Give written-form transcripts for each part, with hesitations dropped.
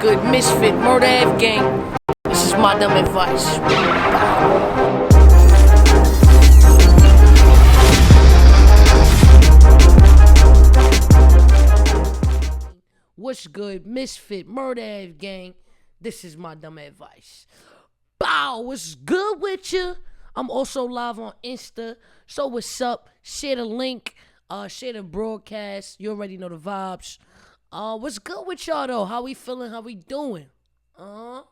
good? Misfit, Murder F Gang. This is my dumb advice. What's good? Misfit, Murder F Gang. This is my dumb advice. Bow, what's good with you? I'm also live on Insta. So what's up? Share the link. Share the broadcast. You already know the vibes. What's good with y'all though? How we feeling? How we doing? Who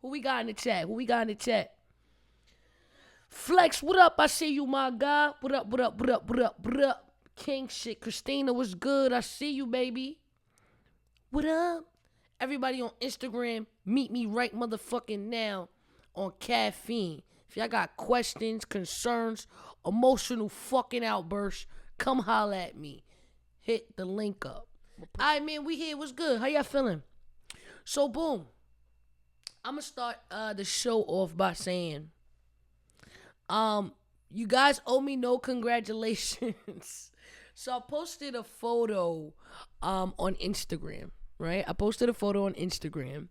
we got in the chat? Flex, what up? I see you, my guy. What up? King shit. Christina, what's good? I see you, baby. What up? Everybody on Instagram, meet me right motherfucking now on Caffeine. If y'all got questions, concerns, emotional fucking outbursts, come holla at me. Hit the link up. Alright, man, we here. What's good? How y'all feeling? So, boom. I'm going to start the show off by saying, you guys owe me no congratulations. So, I posted a photo on Instagram, right? I posted a photo on Instagram,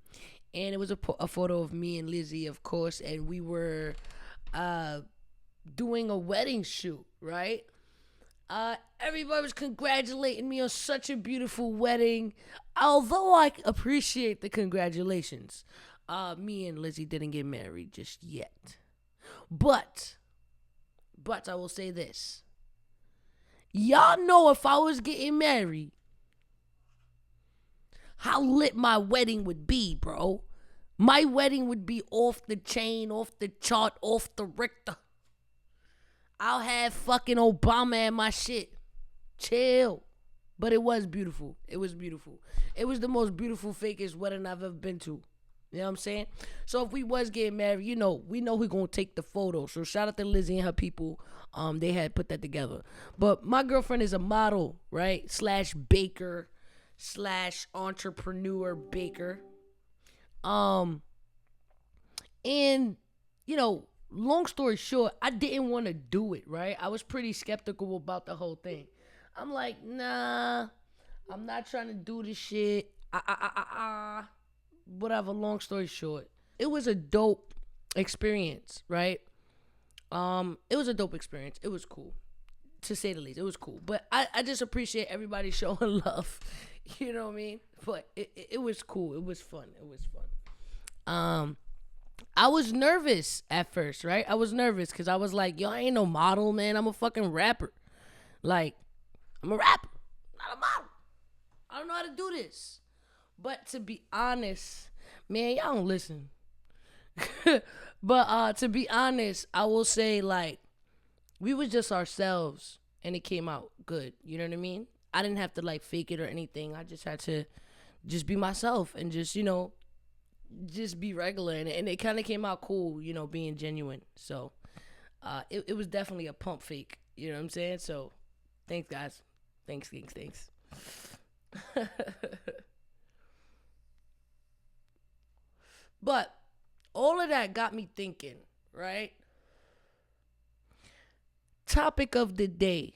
and it was a photo of me and Lizzie, of course, and we were doing a wedding shoot, right? Everybody was congratulating me on such a beautiful wedding. Although I appreciate the congratulations, me and Lizzie didn't get married just yet. But I will say this. Y'all know if I was getting married, how lit my wedding would be, bro. My wedding would be off the chain, off the chart, off the Richter. I'll have fucking Obama and my shit. Chill. But it was beautiful. It was beautiful. It was the most beautiful, fakest wedding I've ever been to. You know what I'm saying? So if we was getting married, we know who gonna take the photo. So shout out to Lizzie and her people. They had put that together. But my girlfriend is a model, right? / baker / entrepreneur baker. And you know, long story short, I didn't want to do it, right? I was pretty skeptical about the whole thing. I'm like, nah, I'm not trying to do this shit. Whatever, long story short. It was a dope experience, right? It was a dope experience. It was cool, to say the least. It was cool. But I just appreciate everybody showing love. You know what I mean? But it was cool. It was fun. I was nervous at first, right? I was nervous because I was like, yo, I ain't no model, man. I'm a fucking rapper. Like, I'm a rapper, not a model. I don't know how to do this. But to be honest, man, y'all don't listen. But to be honest, I will say, like, we was just ourselves and it came out good. You know what I mean? I didn't have to, like, fake it or anything. I just had to just be myself and just, you know, just be regular, and it kind of came out cool, you know, being genuine. So it was definitely a pump fake, you know what I'm saying? So thanks, guys. Thanks. But all of that got me thinking, right? Topic of the day,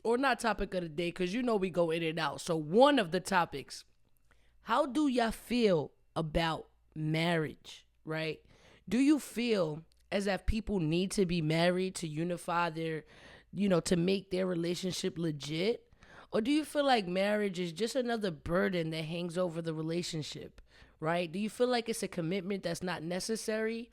or not topic of the day, because you know we go in and out. So one of the topics: how do y'all feel about marriage, right? Do you feel as if people need to be married to unify their, you know, to make their relationship legit? Or do you feel like marriage is just another burden that hangs over the relationship, right? Do you feel like it's a commitment that's not necessary?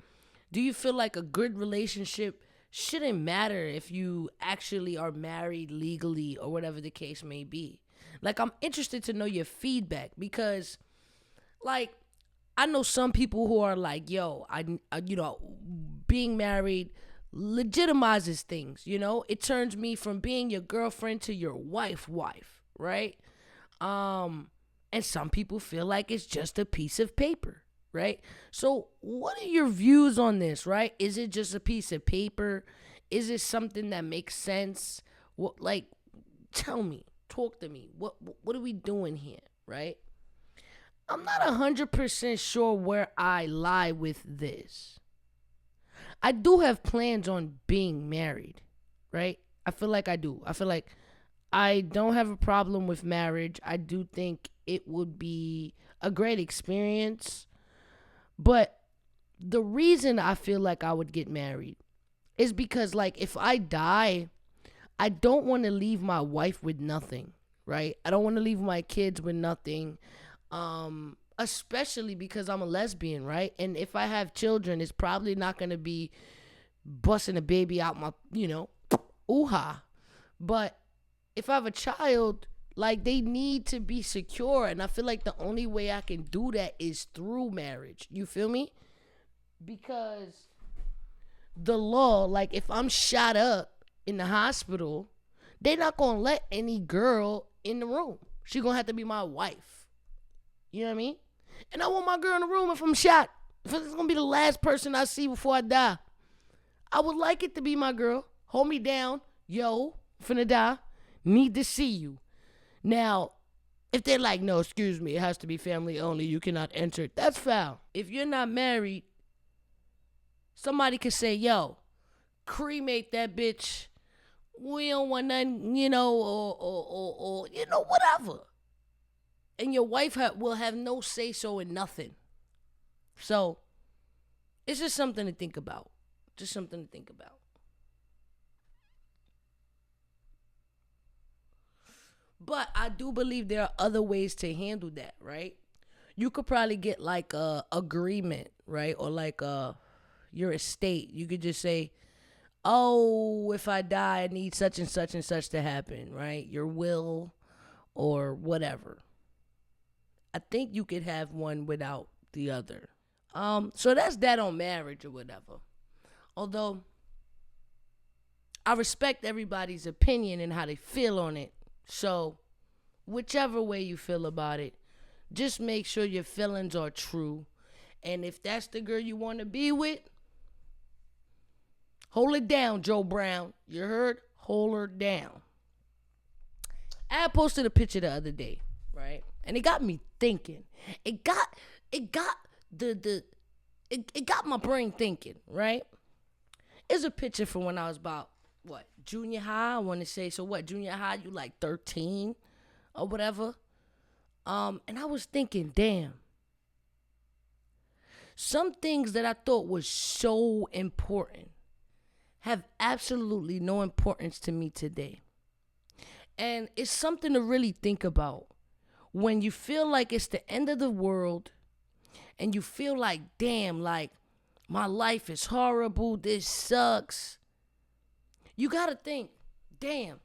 Do you feel like a good relationship shouldn't matter if you actually are married legally or whatever the case may be? Like, I'm interested to know your feedback because, like, I know some people who are like, yo, I you know, being married legitimizes things, you know? It turns me from being your girlfriend to your wife, right? And some people feel like it's just a piece of paper, right? So what are your views on this, right? Is it just a piece of paper? Is it something that makes sense? What, like, tell me. Talk to me. What are we doing here, right? I'm not 100% sure where I lie with this. I do have plans on being married, right? I feel like I do. I feel like I don't have a problem with marriage. I do think it would be a great experience. But the reason I feel like I would get married is because, like, if I die, I don't want to leave my wife with nothing, right? I don't want to leave my kids with nothing, especially because I'm a lesbian, right? And if I have children, it's probably not going to be busting a baby out my, ooh-ha. But if I have a child, like, they need to be secure. And I feel like the only way I can do that is through marriage. You feel me? Because the law, like, if I'm shot up in the hospital, they're not going to let any girl in the room. She going to have to be my wife. You know what I mean? And I want my girl in the room if I'm shot. If it's going to be the last person I see before I die, I would like it to be my girl. Hold me down. Yo, finna die. Need to see you. Now, if they're like, no, excuse me, it has to be family only, you cannot enter it, that's foul. If you're not married, somebody could say, yo, cremate that bitch. We don't want nothing, or whatever. And your wife will have no say-so in nothing. So, it's just something to think about. Just something to think about. But I do believe there are other ways to handle that, right? You could probably get like a agreement, right? Or like your estate. You could just say, oh, if I die, I need such and such to happen, right? Your will or whatever. I think you could have one without the other. So that's that on marriage or whatever. Although I respect everybody's opinion and how they feel on it. So whichever way you feel about it, just make sure your feelings are true. And if that's the girl you want to be with, hold it down, Joe Brown. You heard? Hold her down. I posted a picture the other day, right? And it got me thinking. It got my brain thinking, right? It's a picture from when I was about, junior high, I want to say. So junior high, you like 13 or whatever. And I was thinking, damn. Some things that I thought was so important have absolutely no importance to me today. And it's something to really think about. When you feel like it's the end of the world and you feel like, damn, like, my life is horrible, this sucks. You got to think, damn,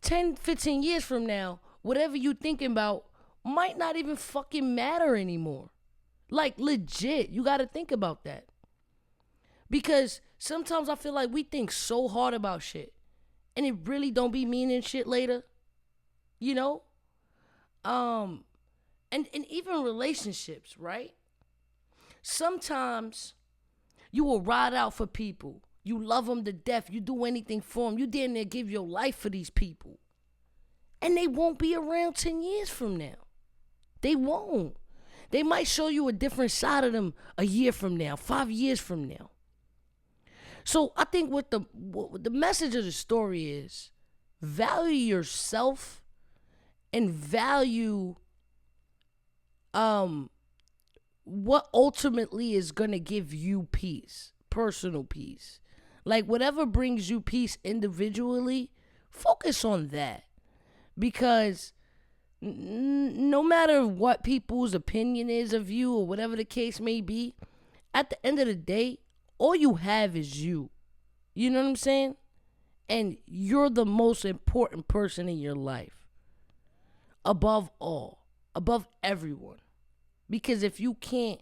10, 15 years from now, whatever you thinking about might not even fucking matter anymore. Like, legit, you got to think about that. Because sometimes I feel like we think so hard about shit and it really don't be meaning shit later. And even relationships, right? Sometimes you will ride out for people. You love them to death. You do anything for them. You damn near give your life for these people. And they won't be around 10 years from now. They won't. They might show you a different side of them a year from now, 5 years from now. So I think what the message of the story is, value yourself and value what ultimately is going to give you peace, personal peace. Like, whatever brings you peace individually, focus on that. Because no matter what people's opinion is of you or whatever the case may be, at the end of the day, all you have is you. You know what I'm saying? And you're the most important person in your life. Above all. Above everyone. Because if you can't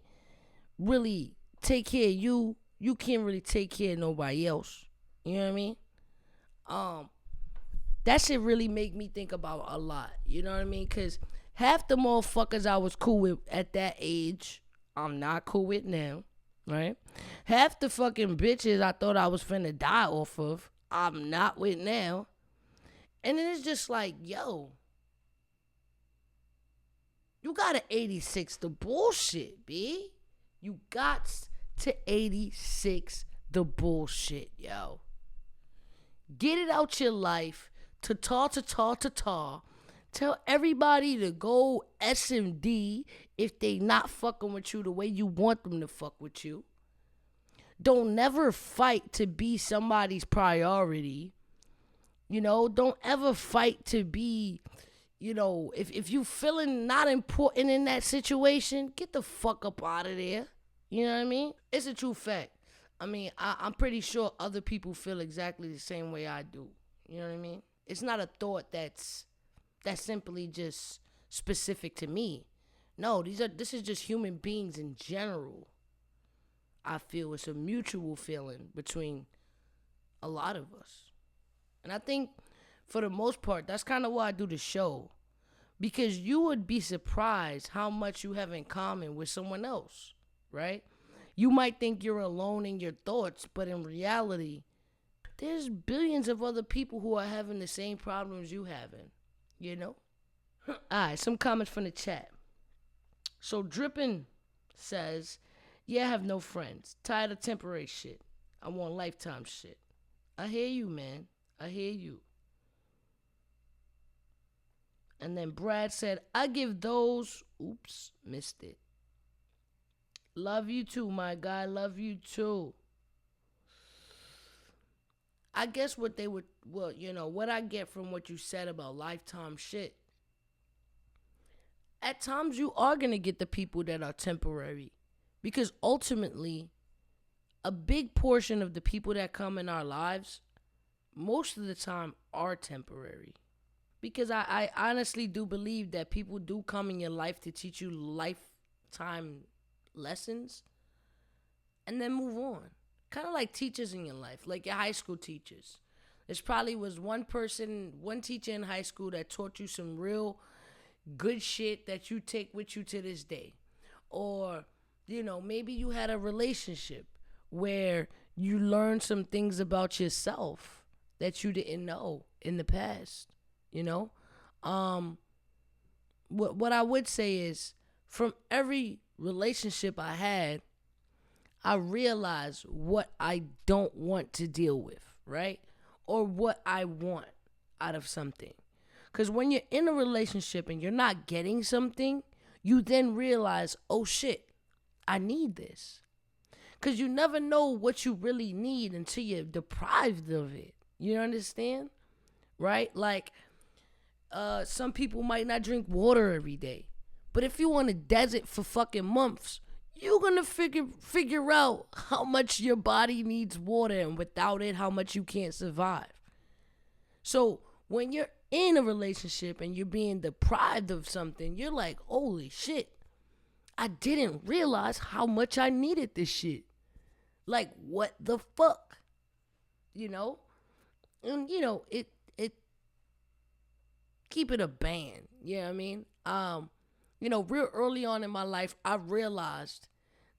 really take care of you, you can't really take care of nobody else. You know what I mean? That shit really make me think about a lot. You know what I mean? Because half the motherfuckers I was cool with at that age, I'm not cool with now. Right? Half the fucking bitches I thought I was finna die off of, I'm not with now. And then it's just like, yo, you gotta 86 the bullshit, B. You got to 86 the bullshit, yo. Get it out your life. Ta-ta. Tell everybody to go SMD if they not fucking with you the way you want them to fuck with you. Don't never fight to be somebody's priority. Don't ever fight to be, if you feeling not important in that situation, get the fuck up out of there. You know what I mean? It's a true fact. I mean, I'm pretty sure other people feel exactly the same way I do. You know what I mean? It's not a thought that's simply just specific to me. No, this is just human beings in general. I feel it's a mutual feeling between a lot of us. And I think for the most part, that's kind of why I do the show. Because you would be surprised how much you have in common with someone else, right? You might think you're alone in your thoughts, but in reality, there's billions of other people who are having the same problems you having, All right, some comments from the chat. So Drippin' says, yeah, I have no friends. Tired of temporary shit. I want lifetime shit. I hear you, man. I hear you. And then Brad said, I give those... Oops, missed it. Love you too, my guy. Love you too. I guess what they would... Well, what I get from what you said about lifetime shit. At times you are going to get the people that are temporary. Because ultimately, a big portion of the people that come in our lives, most of the time, are temporary. Because I honestly do believe that people do come in your life to teach you lifetime lessons and then move on. Kind of like teachers in your life, like your high school teachers. There's probably was one teacher in high school that taught you some real good shit that you take with you to this day. Or, maybe you had a relationship where you learned some things about yourself that you didn't know in the past. What I would say is, from every relationship I had, I realized what I don't want to deal with, right? Or what I want out of something. Because when you're in a relationship and you're not getting something, you then realize, oh shit, I need this. Because you never know what you really need until you're deprived of it. You understand? Right? Like, some people might not drink water every day. But if you on a desert for fucking months, you're going to figure out how much your body needs water, and without it, how much you can't survive. So when you're in a relationship and you're being deprived of something, you're like, holy shit, I didn't realize how much I needed this shit. Like, what the fuck? And it keep it a band. You know what I mean? Real early on in my life, I realized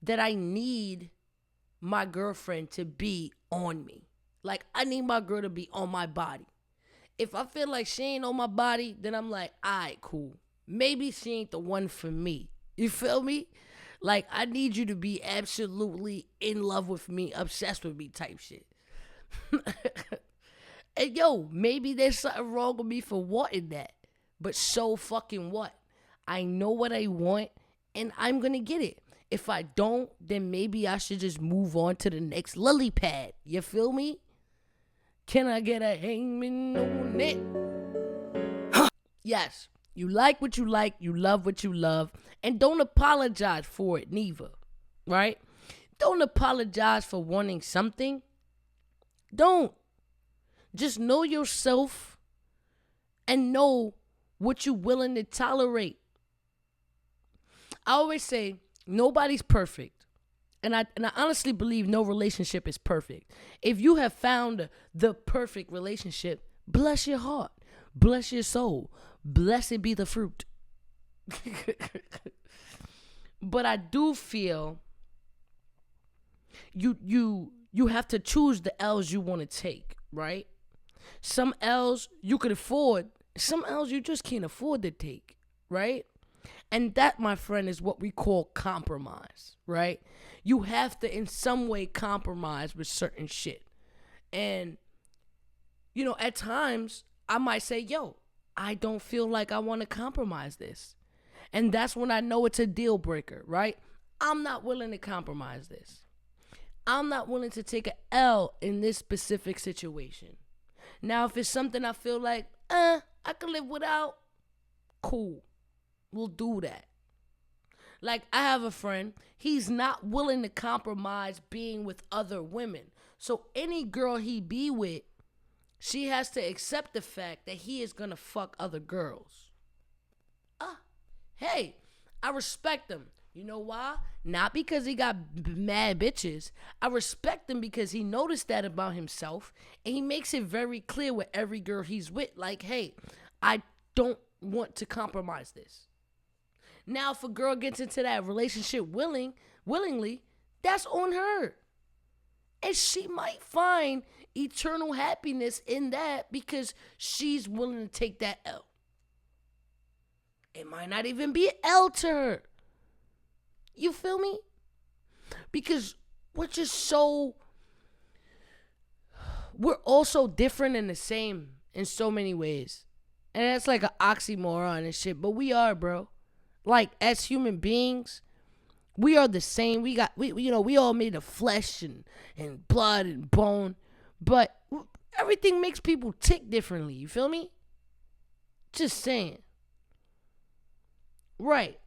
that I need my girlfriend to be on me. Like, I need my girl to be on my body. If I feel like she ain't on my body, then I'm like, all right, cool. Maybe she ain't the one for me. You feel me? Like, I need you to be absolutely in love with me, obsessed with me type shit. And maybe there's something wrong with me for wanting that. But so fucking what? I know what I want, and I'm going to get it. If I don't, then maybe I should just move on to the next lily pad. You feel me? Can I get a hangman on it? Yes, you like what you like, you love what you love, and don't apologize for it neither, right? Don't apologize for wanting something. Don't. Just know yourself and know what you're willing to tolerate. I always say nobody's perfect. And I honestly believe no relationship is perfect. If you have found the perfect relationship, bless your heart. Bless your soul. Blessed be the fruit. But I do feel you have to choose the L's you want to take, right? Some L's you could afford. Some L's you just can't afford to take, right? And that, my friend, is what we call compromise, right? You have to in some way compromise with certain shit. And, at times I might say, yo, I don't feel like I want to compromise this. And that's when I know it's a deal breaker, right? I'm not willing to compromise this. I'm not willing to take a L in this specific situation. Now, if it's something I feel like, I can live without, cool. We'll do that. Like, I have a friend, he's not willing to compromise being with other women. So any girl he be with, she has to accept the fact that he is gonna fuck other girls. Hey, I respect him. You know why? Not because he got mad bitches. I respect him because he noticed that about himself, and he makes it very clear with every girl he's with. Like, hey, I don't want to compromise this. Now, if a girl gets into that relationship willingly, that's on her. And she might find eternal happiness in that because she's willing to take that L. It might not even be an L to her. You feel me? Because we're all so different and the same in so many ways. And that's like an oxymoron and shit, but we are, bro. Like, as human beings, we are the same. We all made of flesh and blood and bone, but everything makes people tick differently. You feel me? Just saying. Right.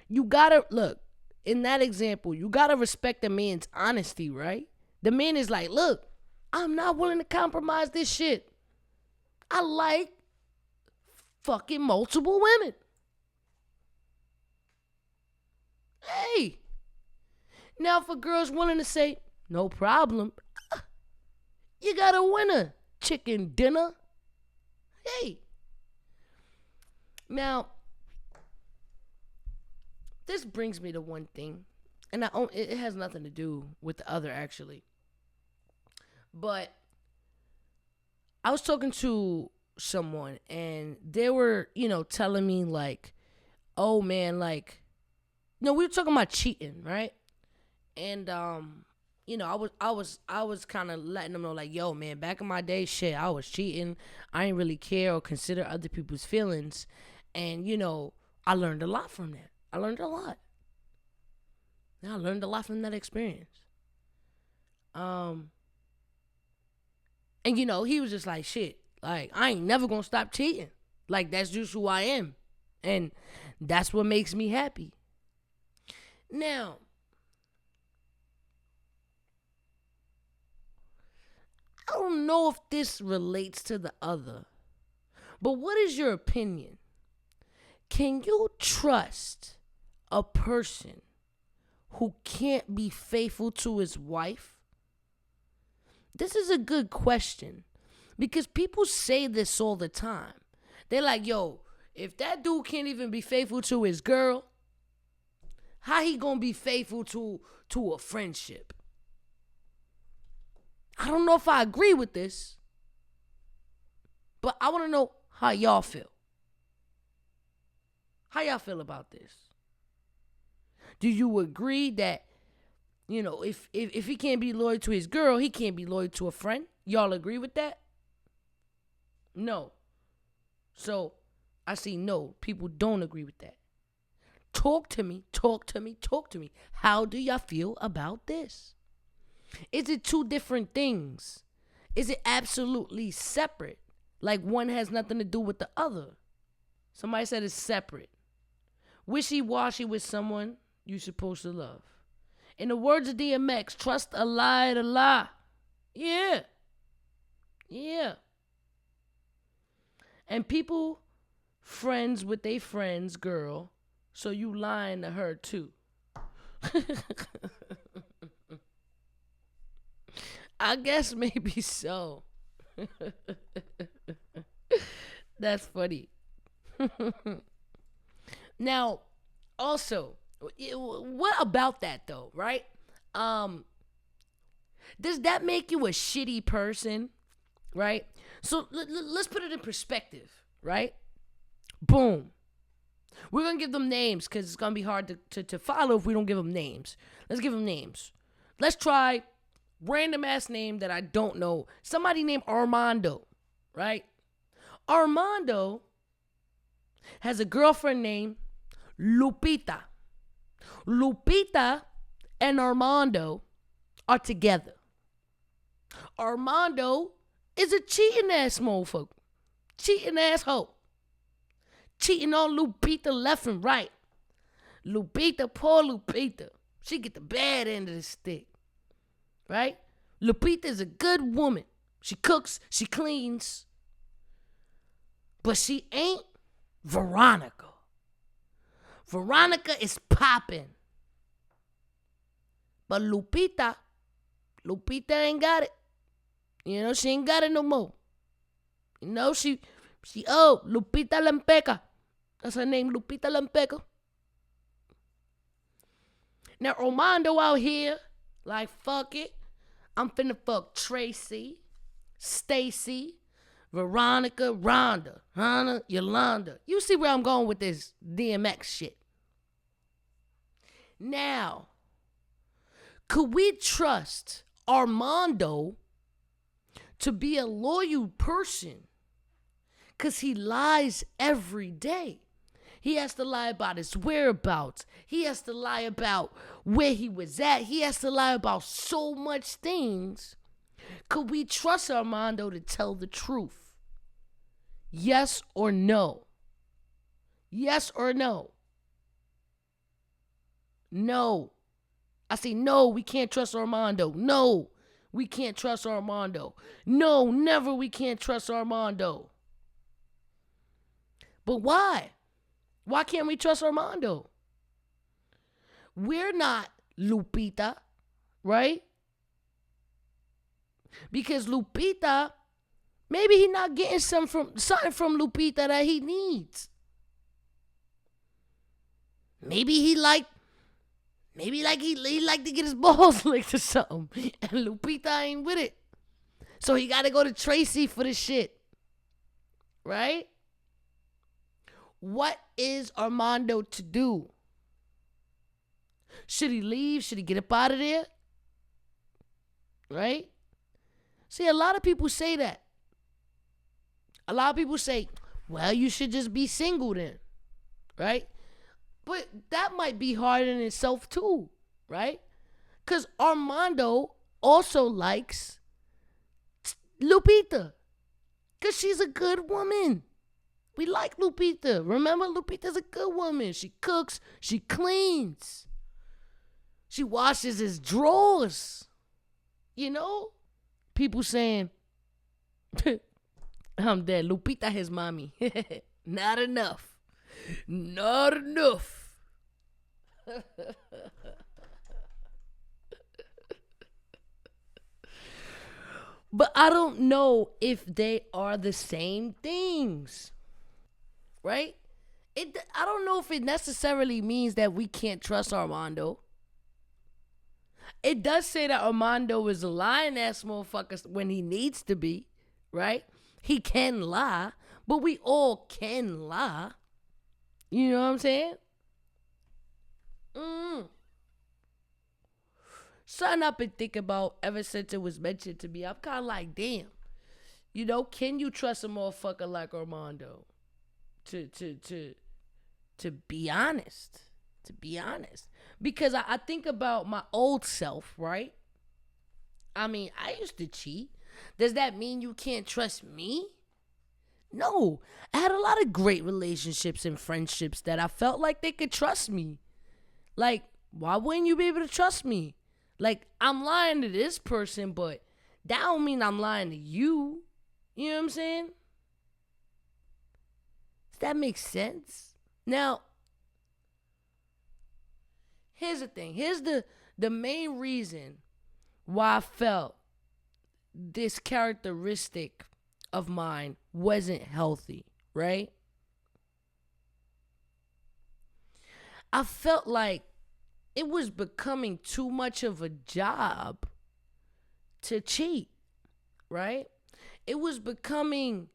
You gotta, look, in that example, you gotta respect the man's honesty, right? The man is like, look, I'm not willing to compromise this shit. I like fucking multiple women. Hey. Now, if a girl's willing to say, no problem, you got a winner. Chicken dinner. Hey. Now, this brings me to one thing, and it has nothing to do with the other, actually. But I was talking to someone, and they were, telling me, like, oh, man, like, we were talking about cheating, right? And, I was kind of letting them know, like, yo, man, back in my day, shit, I was cheating. I didn't really care or consider other people's feelings. And, I learned a lot from that. I learned a lot. I learned a lot from that experience. And he was just like, shit, like, I ain't never gonna stop cheating. Like, that's just who I am. And that's what makes me happy. Now, I don't know if this relates to the other, but what is your opinion? Can you trust a person who can't be faithful to his wife? This is a good question because people say this all the time. They're like, yo, if that dude can't even be faithful to his girl, how he gonna be faithful to a friendship? I don't know if I agree with this, but I want to know how y'all feel. How y'all feel about this? Do you agree that, if he can't be loyal to his girl, he can't be loyal to a friend? Y'all agree with that? No. So, I see no. People don't agree with that. Talk to me. How do y'all feel about this? Is it two different things? Is it absolutely separate? Like one has nothing to do with the other? Somebody said it's separate. Wishy-washy with someone you're supposed to love. In the words of DMX, trust a lie to lie. Yeah. And people friends with their friend's girl, so you lying to her too. I guess maybe so. That's funny. Now, also, what about that though, right? Does that make you a shitty person, right? So let's put it in perspective, right? Boom. We're going to give them names because it's going to be hard to follow if we don't give them names. Let's give them names. Let's try random ass name that I don't know. Somebody named Armando, right? Armando has a girlfriend named Lupita. Lupita and Armando are together. Armando is a cheating ass motherfucker. Cheating asshole. Cheating on Lupita left and right. Lupita, poor Lupita. She get the bad end of the stick. Right? Lupita is a good woman. She cooks, she cleans. But she ain't Veronica. Veronica is popping. But Lupita ain't got it. You know, she ain't got it no more. You know, she Lupita Lampeca. That's her name, Lupita Lampeca. Now, Armando out here, like, fuck it. I'm finna fuck Tracy, Stacy, Veronica, Rhonda, Hannah, Yolanda. You see where I'm going with this DMX shit. Now, could we trust Armando to be a loyal person? Because he lies every day. He has to lie about his whereabouts. He has to lie about where he was at. He has to lie about so much things. Could we trust Armando to tell the truth? Yes or no? Yes or no? No. I say no, we can't trust Armando. No, we can't trust Armando. No, never we can't trust Armando. But why? Why can't we trust Armando? We're not Lupita, right? Because Lupita, maybe he's not getting something from Lupita that he needs. Maybe he like to get his balls licked or something. And Lupita ain't with it. So he got to go to Tracy for the shit. Right? What is Armando to do? Should he leave? Should he get up out of there? Right? See, a lot of people say that. A lot of people say, well, you should just be single then. Right? But that might be hard in itself too. Right? Because Armando also likes Lupita. Because she's a good woman. We like Lupita. Remember, Lupita's a good woman. She cooks. She cleans. She washes his drawers. You know? People saying, I'm dead. Lupita his mommy. Not enough. Not enough. But I don't know if they are the same things. Right? I don't know if it necessarily means that we can't trust Armando. It does say that Armando is a lying ass motherfucker when he needs to be, right? He can lie, but we all can lie. You know what I'm saying? Something I've been thinking about ever since it was mentioned to me. I'm kind of like, damn. You know, can you trust a motherfucker like Armando? To be honest. To be honest. Because I think about my old self, right? I mean, I used to cheat. Does that mean you can't trust me? No. I had a lot of great relationships and friendships that I felt like they could trust me. Like, why wouldn't you be able to trust me? Like, I'm lying to this person, but that don't mean I'm lying to you. You know what I'm saying? Does that make sense? Now, here's the thing. Here's the main reason why I felt this characteristic of mine wasn't healthy, right? I felt like it was becoming too much of a job to cheat, right? It was becoming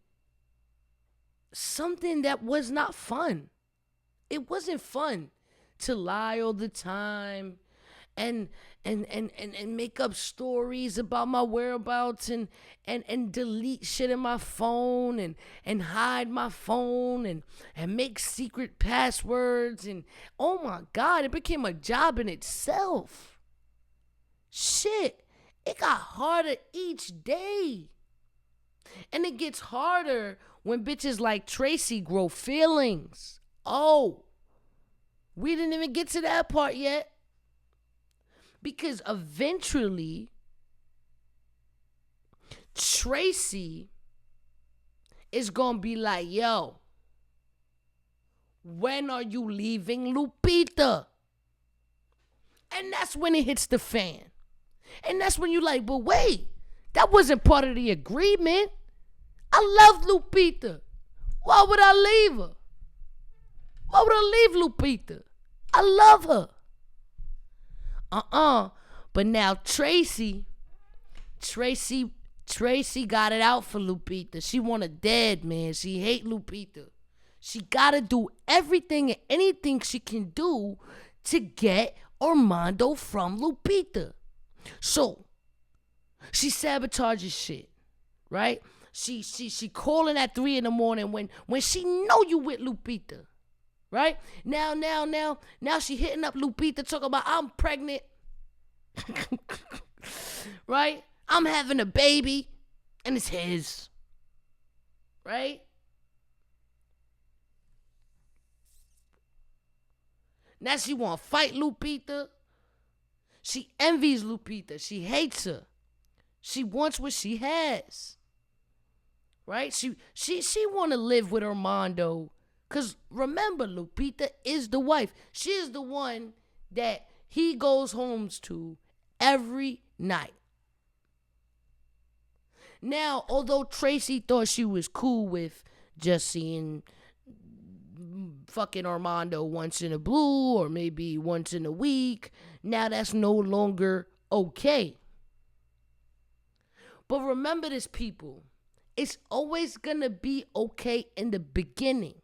something that was not fun. It wasn't fun to lie all the time and and make up stories about my whereabouts and delete shit in my phone and hide my phone and make secret passwords. And oh my God, it became a job in itself. Shit, it got harder each day. And it gets harder when bitches like Tracy grow feelings. Oh, we didn't even get to that part yet. Because eventually, Tracy is going to be like, yo, when are you leaving Lupita? And that's when it hits the fan. And that's when you're like, but wait, that wasn't part of the agreement. I love Lupita. Why would I leave her? Why would I leave Lupita? I love her. But now Tracy got it out for Lupita. She want her dead, man. She hate Lupita. She gotta do everything and anything she can do to get Armando from Lupita. So she sabotages shit, right? She calling at 3 a.m. when she know you with Lupita, right? Now she hitting up Lupita talking about I'm pregnant, right? I'm having a baby, and it's his, right? Now she want to fight Lupita. She envies Lupita. She hates her. She wants what she has. Right? She want to live with Armando. Because remember, Lupita is the wife. She is the one that he goes home to every night. Now, although Tracy thought she was cool with just seeing fucking Armando once in a blue or maybe once in a week, now that's no longer okay. But remember this, people. It's always gonna be okay in the beginning.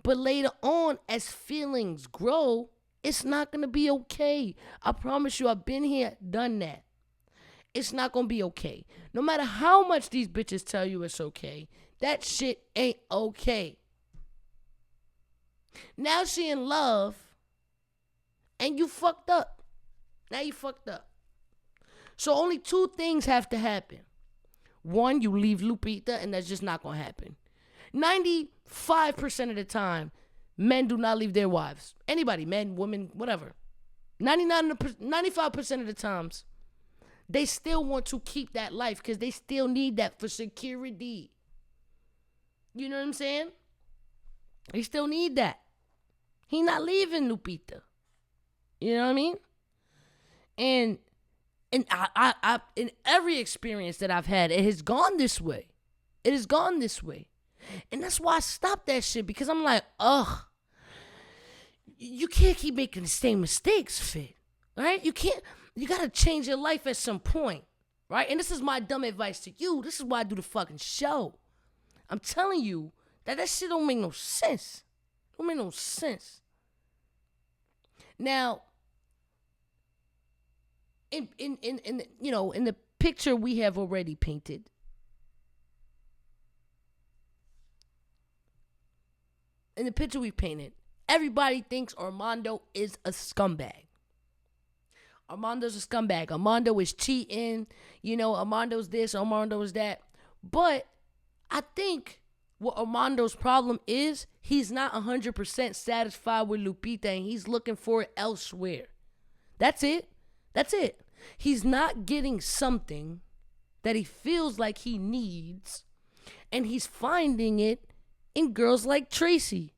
But later on, as feelings grow, it's not gonna be okay. I promise you, I've been here, done that. It's not gonna be okay. No matter how much these bitches tell you it's okay, that shit ain't okay. Now she in love, and you fucked up. Now you fucked up. So only 2 things have to happen. 1, you leave Lupita, and that's just not going to happen. 95% of the time, men do not leave their wives. Anybody, men, women, whatever. 95% of the times, they still want to keep that life because they still need that for security. You know what I'm saying? They still need that. He not leaving Lupita. You know what I mean? And I in every experience that I've had, it has gone this way. It has gone this way. And that's why I stopped that shit, because I'm like, ugh. You can't keep making the same mistakes, Fit. Right? You gotta change your life at some point. Right? And this is my dumb advice to you. This is why I do the fucking show. I'm telling you that shit don't make no sense. Don't make no sense. Now, in the picture we have already painted, in the picture we painted, everybody thinks Armando is a scumbag. Armando's a scumbag. Armando is cheating. Armando's this, Armando's that. But I think what Armando's problem is, he's not 100% satisfied with Lupita, and he's looking for it elsewhere. That's it. That's it. He's not getting something that he feels like he needs, and he's finding it in girls like Tracy,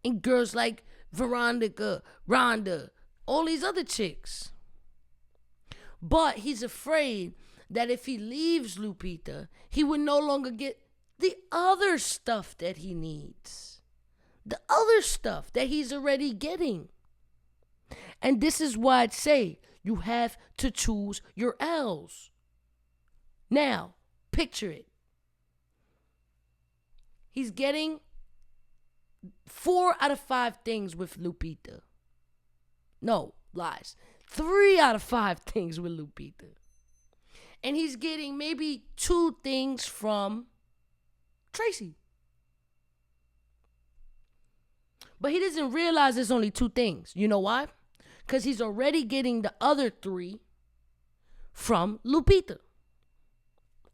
in girls like Veronica, Rhonda, all these other chicks. But he's afraid that if he leaves Lupita, he would no longer get the other stuff that he needs. The other stuff that he's already getting. And this is why I'd say you have to choose your L's. Now, picture it. He's getting 4 out of 5 things with Lupita. No, lies. 3 out of 5 things with Lupita. And he's getting maybe 2 things from Tracy. But he doesn't realize there's only 2 things. You know why? Because he's already getting the other 3 from Lupita.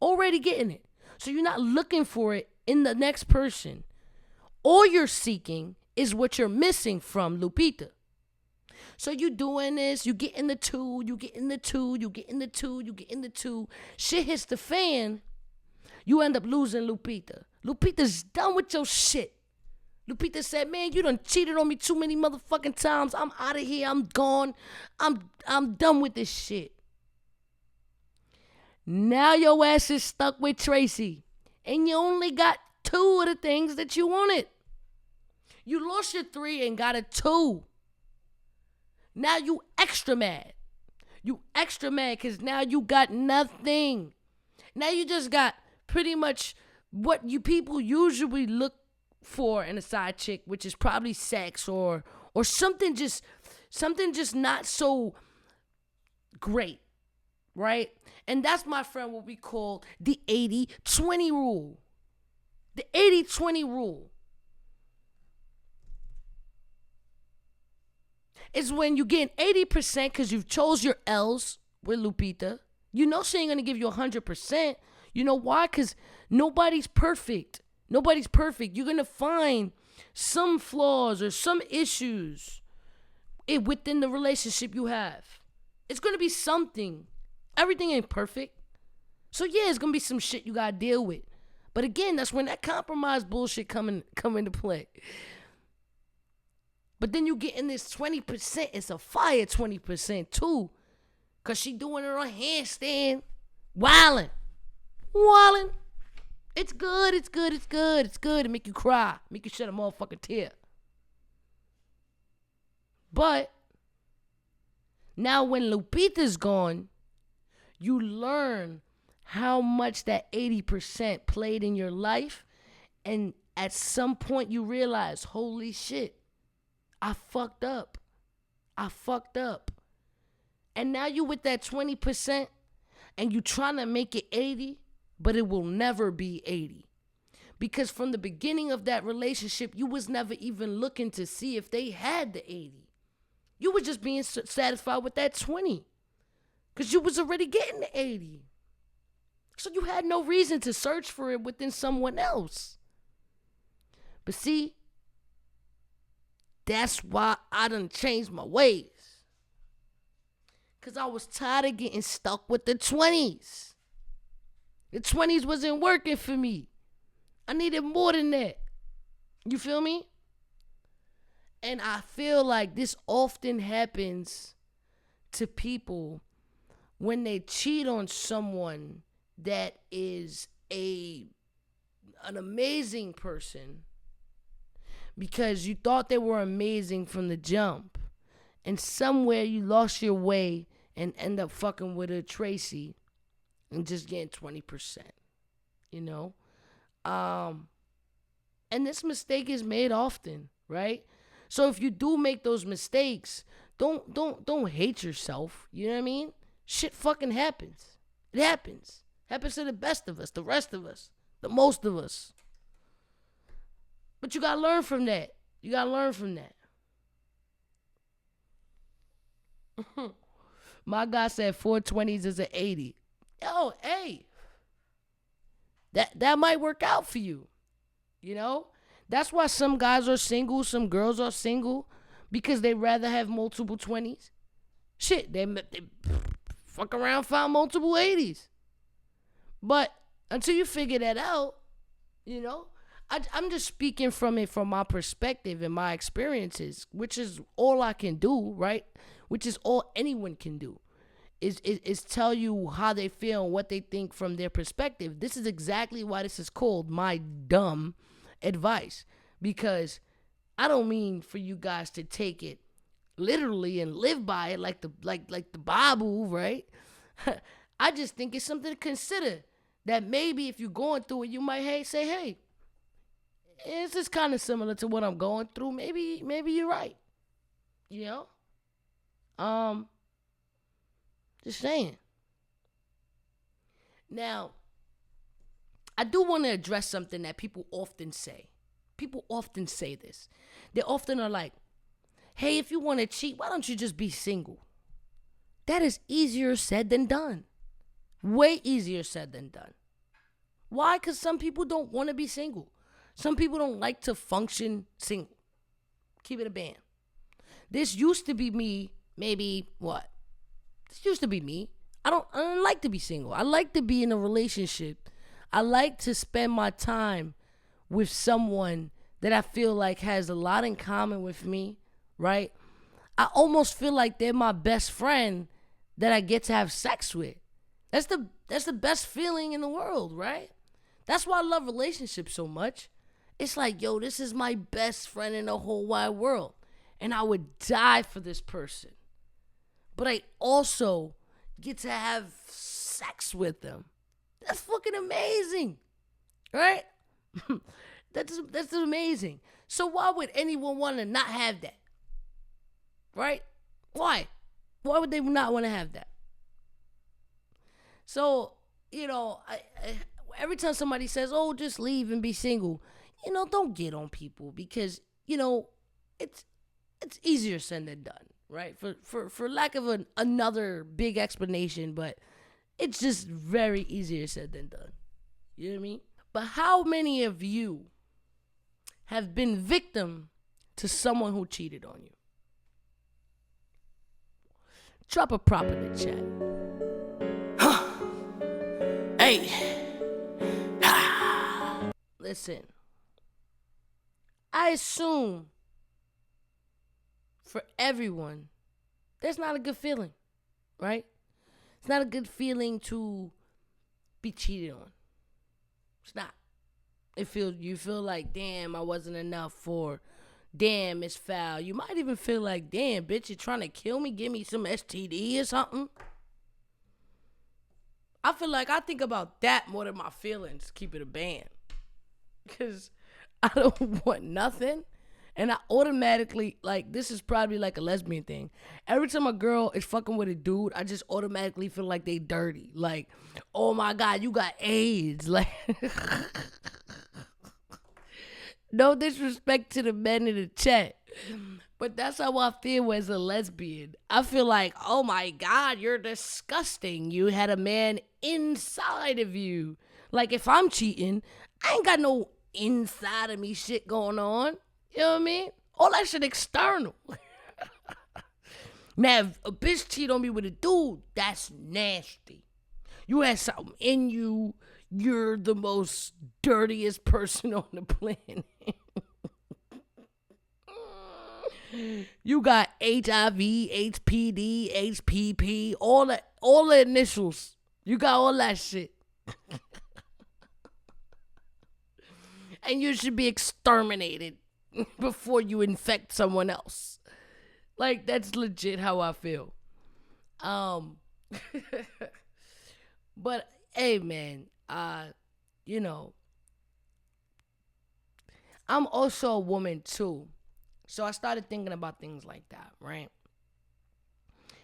Already getting it. So you're not looking for it in the next person. All you're seeking is what you're missing from Lupita. So you doing this, you get in the 2, you get in the 2, you get in the 2, you get in the 2. Shit hits the fan. You end up losing Lupita. Lupita's done with your shit. Lupita said, man, you done cheated on me too many motherfucking times. I'm out of here. I'm gone. I'm done with this shit. Now your ass is stuck with Tracy. And you only got 2 of the things that you wanted. You lost your 3 and got a 2. Now you extra mad. You extra mad because now you got nothing. Now you just got pretty much what you people usually look for in a side chick, which is probably sex or something just not so great, right? And that's, my friend, what we call the 80-20 rule. The 80-20 rule is when you get 80% because you've chose your L's with Lupita. You know she ain't going to give you 100%. You know why? Because nobody's perfect. Nobody's perfect. You're going to find some flaws or some issues within the relationship you have. It's going to be something. Everything ain't perfect. So yeah, it's going to be some shit you got to deal with. But again, that's when that compromise bullshit come into play. But then you get in this 20%. It's a fire 20% too. Because she doing it on handstand. Wildin'. It's good. It's good to make you cry. Make you shed a motherfucking tear. But now when Lupita's gone, you learn how much that 80% played in your life. And at some point you realize, holy shit, I fucked up. And now you with that 20% and you trying to make it 80, but it will never be 80. Because from the beginning of that relationship, you was never even looking to see if they had the 80. You were just being satisfied with that 20. Because you was already getting the 80. So you had no reason to search for it within someone else. But see, that's why I done changed my ways. Because I was tired of getting stuck with the 20s. The 20s wasn't working for me. I needed more than that. You feel me? And I feel like this often happens to people when they cheat on someone that is an amazing person, because you thought they were amazing from the jump, and somewhere you lost your way and end up fucking with a Tracy and just getting 20%, you know? And this mistake is made often, right? So if you do make those mistakes, don't hate yourself, you know what I mean? Shit fucking happens. It happens. Happens to the best of us, the rest of us, the most of us. But you gotta learn from that. My guy said 420s is an 80. Yo, hey. That might work out for you. You know? That's why some guys are single, some girls are single, because they rather have multiple 20s. Shit, they fuck around, find multiple 80s. But until you figure that out, you know, I'm just speaking from my perspective and my experiences, which is all I can do, right? Which is all anyone can do, is tell you how they feel and what they think from their perspective. This is exactly why this is called my dumb advice, because I don't mean for you guys to take it literally and live by it like the Bible, right? I just think it's something to consider, that maybe if you're going through it, you might say, hey, this is kind of similar to what I'm going through. Maybe you're right. You know? Just saying. Now, I do want to address something that people often say. People often say this. They often are like, hey, if you want to cheat, why don't you just be single? That is easier said than done. Way easier said than done. Why? Because some people don't want to be single. Some people don't like to function single. Keep it a band. This used to be me, maybe what? This used to be me. I don't like to be single. I like to be in a relationship. I like to spend my time with someone that I feel like has a lot in common with me, right? I almost feel like they're my best friend that I get to have sex with. That's the best feeling in the world, right? That's why I love relationships so much. It's like, yo, this is my best friend in the whole wide world. And I would die for this person. But I also get to have sex with them. That's fucking amazing. Right? That's amazing. So why would anyone want to not have that? Right? Why? Why would they not want to have that? So, every time somebody says, oh, just leave and be single, don't get on people because, it's easier said than done, right? For lack of another big explanation, but it's just very easier said than done. You know what I mean? But how many of you have been victim to someone who cheated on you? Drop a prop in the chat. Hey. Listen. I assume for everyone, that's not a good feeling, right? It's not a good feeling to be cheated on. It's not. You feel like, damn, I wasn't enough for, damn, it's foul. You might even feel like, damn, bitch, you're trying to kill me, give me some STD or something. I feel like I think about that more than my feelings, keep it a band. Because I don't want nothing. And I automatically, this is probably like a lesbian thing. Every time a girl is fucking with a dude, I just automatically feel like they dirty. Like, oh my God, you got AIDS. Like, no disrespect to the men in the chat. But that's how I feel as a lesbian. I feel like, oh my God, you're disgusting. You had a man inside of you. Like, if I'm cheating, I ain't got no inside of me shit going on. You know what I mean? All that shit external. Now, if a bitch cheat on me with a dude, that's nasty. You had something in you. You're the most dirtiest person on the planet. You got HIV, HPD, HPP, all the initials. You got all that shit. And you should be exterminated before you infect someone else. Like, that's legit how I feel. But hey, man, I'm also a woman too. So I started thinking about things like that, right?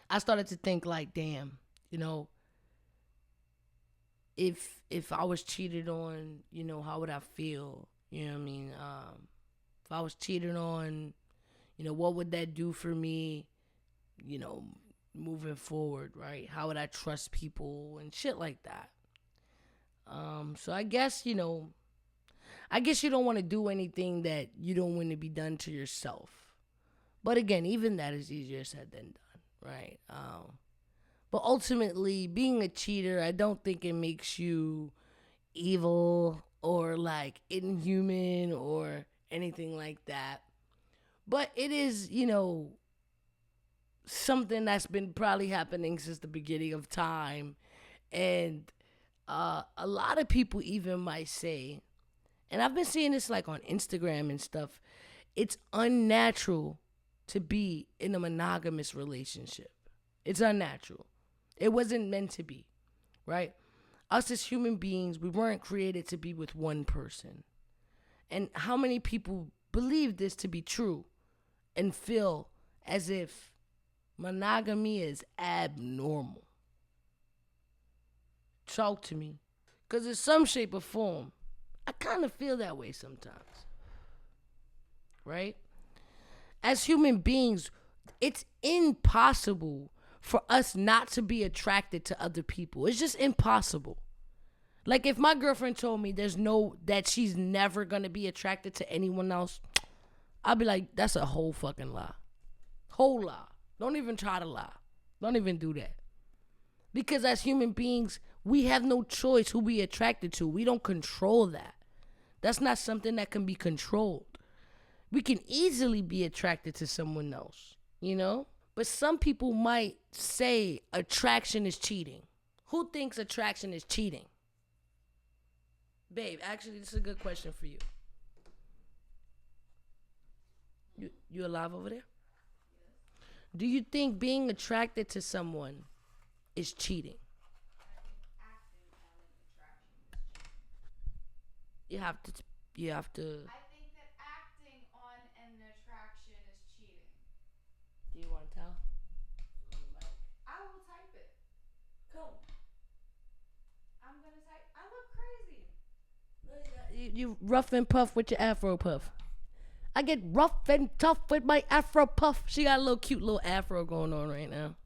I started to think like, damn, if I was cheated on, how would I feel? You know what I mean? If I was cheated on, what would that do for me, moving forward, right? How would I trust people and shit like that? So I guess you don't want to do anything that you don't want to be done to yourself. But again, even that is easier said than done, right? But ultimately, being a cheater, I don't think it makes you evil or like inhuman or anything like that. But it is, something that's been probably happening since the beginning of time. And a lot of people even might say, and I've been seeing this like on Instagram and stuff, it's unnatural to be in a monogamous relationship. It's unnatural. It wasn't meant to be, right? Us as human beings, we weren't created to be with one person. And how many people believe this to be true and feel as if monogamy is abnormal? talk to me. Because in some shape or form, I kind of feel that way sometimes. Right? As human beings, it's impossible for us not to be attracted to other people. It's just impossible. Like if my girlfriend told me that she's never gonna be attracted to anyone else, I'd be like, that's a whole fucking lie. Whole lie. Don't even try to lie. Don't even do that. Because as human beings, we have no choice who we attracted to. We don't control that. That's not something that can be controlled. We can easily be attracted to someone else, you know? But some people might say attraction is cheating. Who thinks attraction is cheating? Babe, actually, this is a good question for you. You alive over there? Do you think being attracted to someone is cheating? You have to. I think that acting on an attraction is cheating. Do you want to tell? I will type it. Come. I'm gonna type. I look crazy. You rough and puff with your afro puff. I get rough and tough with my afro puff. She got a little cute little afro going on right now.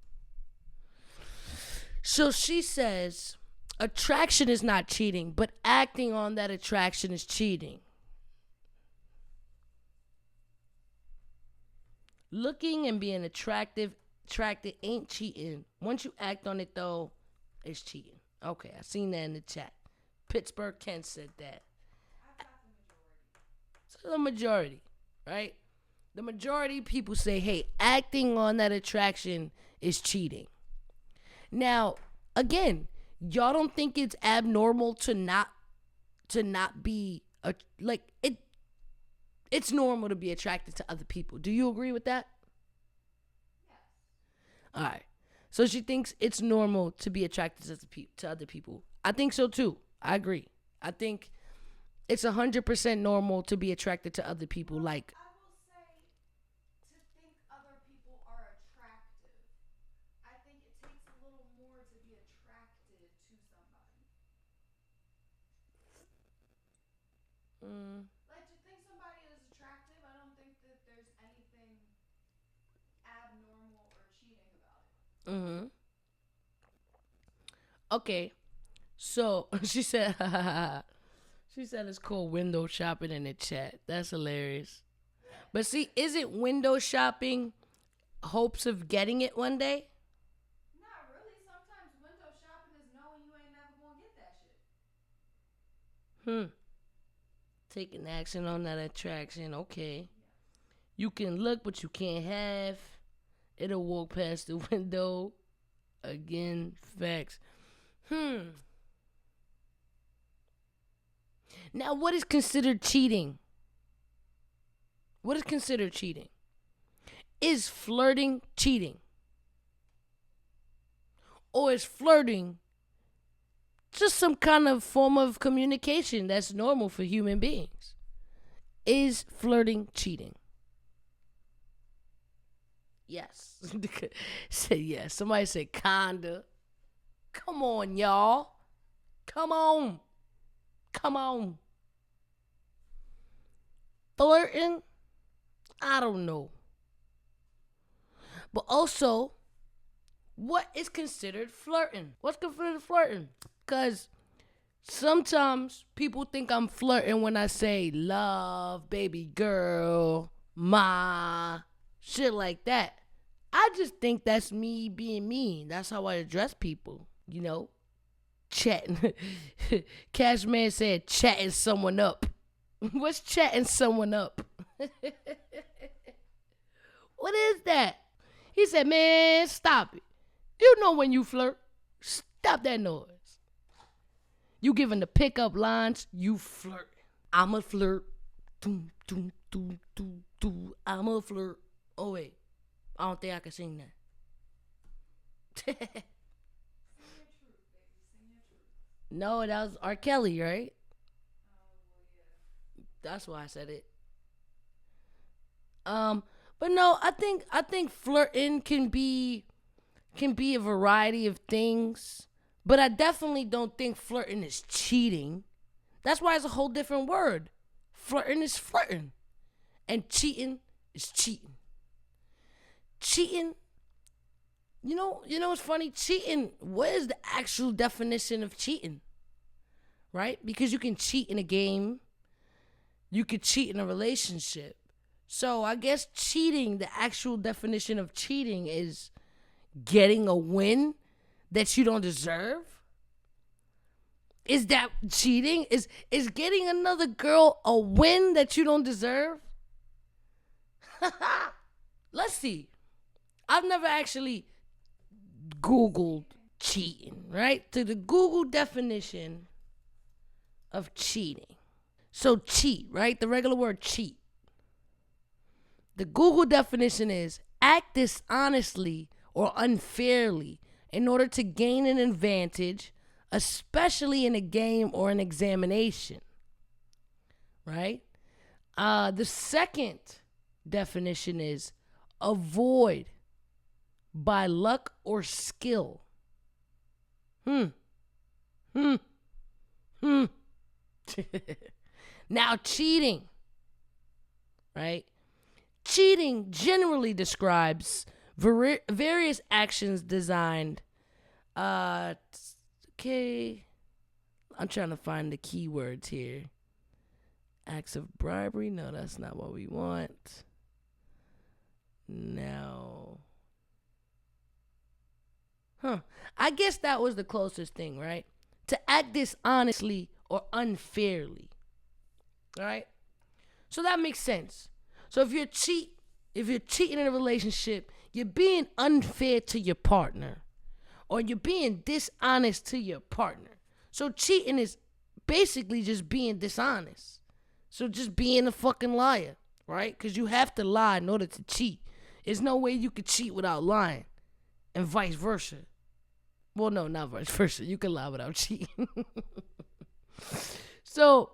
So she says attraction is not cheating, but acting on that attraction is cheating. Looking and being attracted ain't cheating. Once you act on it though, it's cheating. Okay, I seen that in the chat. Pittsburgh Kent said that. I've got the majority. So the majority, right? The majority of people say, hey, acting on that attraction is cheating. Now, again, y'all don't think it's abnormal to not be it's normal to be attracted to other people. Do you agree with that? Yes. All right. So she thinks it's normal to be attracted to other people. I think so too. I agree. I think it's 100% normal to be attracted to other people. Like, I will say to think other people are attractive. I think it takes a little more to be attracted to somebody. Like to think somebody is attractive, I don't think that there's anything abnormal or cheating about it. Okay. So she said, it's called window shopping in the chat. That's hilarious. But see, is it window shopping hopes of getting it one day? Not really. Sometimes window shopping is knowing you ain't never gonna get that shit. Taking action on that attraction. Okay. You can look, but you can't have. It'll walk past the window. Again, facts. Now, what is considered cheating? What is considered cheating? Is flirting cheating? Or is flirting just some kind of form of communication that's normal for human beings? Is flirting cheating? Yes. Say yes. Somebody said kinda. Come on, y'all. Come on. Flirting? I don't know. But also, what is considered flirting? What's considered flirting? Because sometimes people think I'm flirting when I say love, baby girl, ma, shit like that. I just think that's me being mean. That's how I address people, you know? Chatting. Cashman said chatting someone up. What's chatting someone up? What is that? He said, man, stop it. You know when you flirt. Stop that noise. You giving the pickup lines, you flirt. I'm a flirt. Doom, doom, doom, doom, doom. I'm a flirt. Oh, wait. I don't think I can sing that. Sing your truth, baby. Sing your truth. No, that was R. Kelly, right? Oh, well, yeah. That's why I said it. But no, I think flirting can be a variety of things. But I definitely don't think flirting is cheating. That's why it's a whole different word. Flirting is flirting. And cheating is cheating. Cheating, what's funny? Cheating, what is the actual definition of cheating? Right? Because you can cheat in a game, you could cheat in a relationship. So I guess cheating, the actual definition of cheating is getting a win that you don't deserve. Is that cheating? Is getting another girl a win that you don't deserve? Let's see. I've never actually Googled cheating, right? To the Google definition of cheating. So cheat, right? The regular word cheat. The Google definition is act dishonestly or unfairly in order to gain an advantage, especially in a game or an examination. Right? The second definition is avoid by luck or skill. Now, cheating, right? Cheating generally describes various actions designed. Okay, I'm trying to find the keywords here. Acts of bribery. No, that's not what we want. Now, I guess that was the closest thing, right? To act dishonestly or unfairly, right? So that makes sense. So if you're cheating in a relationship, you're being unfair to your partner, or you're being dishonest to your partner. So cheating is basically just being dishonest. So just being a fucking liar, right? Because you have to lie in order to cheat. There's no way you could cheat without lying, and vice versa. Well, no, not vice versa. You can lie without cheating. So,